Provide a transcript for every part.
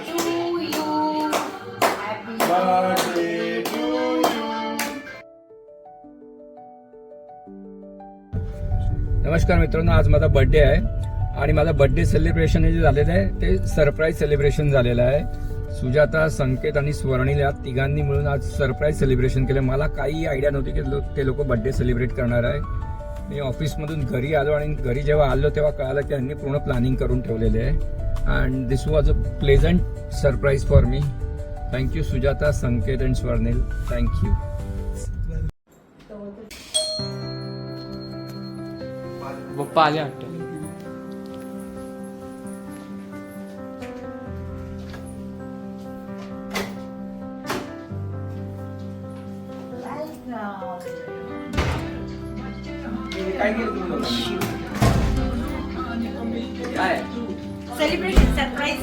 to you. Happy birthday to you. नमस्कार मित्रांनो, आज माझा बर्थडे आहे आणि माझा बर्थडे सेलिब्रेशन जे झालेलं आहे ते सरप्राईज सेलिब्रेशन झालेलं आहे. सुजाता, संकेत आणि स्वर्णिल या तिघांनी मिळून आज सरप्राईज सेलिब्रेशन केलं. मला काही आयडिया नव्हती की ते लोक बर्थडे सेलिब्रेट करणार आहे. मी ऑफिसमधून घरी आलो आणि घरी जेव्हा आलो तेव्हा कळालं की त्यांनी पूर्ण प्लॅनिंग करून ठेवलेले आहे. And this was a pleasant surprise for me. Thank you Sujata, Sanket and Swarnil. Thank you. पप्पा आले वाटतं. Celebration, surprise.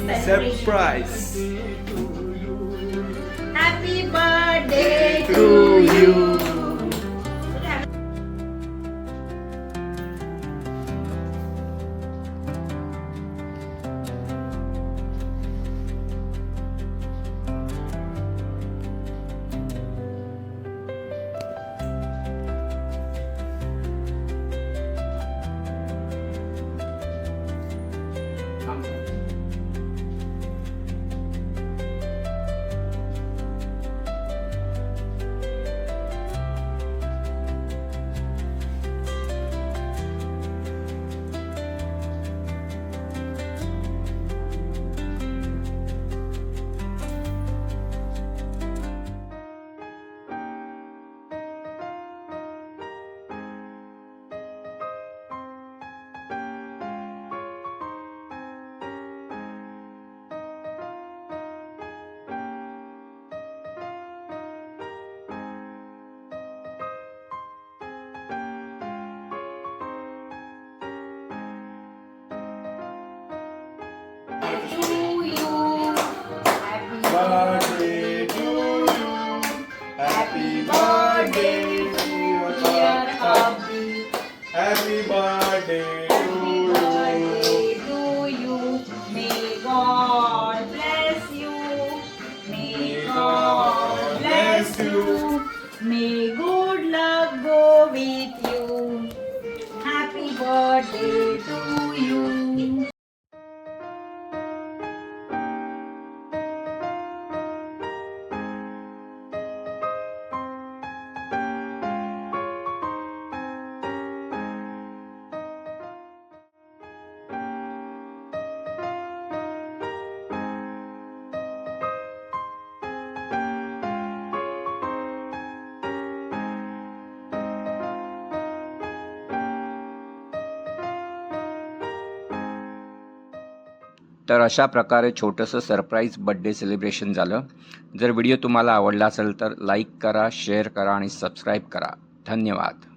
Happy birthday to you. To you. Happy Birthday to you. Happy birthday to you. dear Abhi. Happy birthday Happy to birthday to you. May God bless you. May God bless you. May good luck go with you. Happy birthday to you. तर अशा प्रकारे छोटंसं surprise birthday celebration झालं. जर video तुम्हाला आवडला असेल तर लाईक करा, शेअर करा आणि सबस्क्राईब करा. धन्यवाद.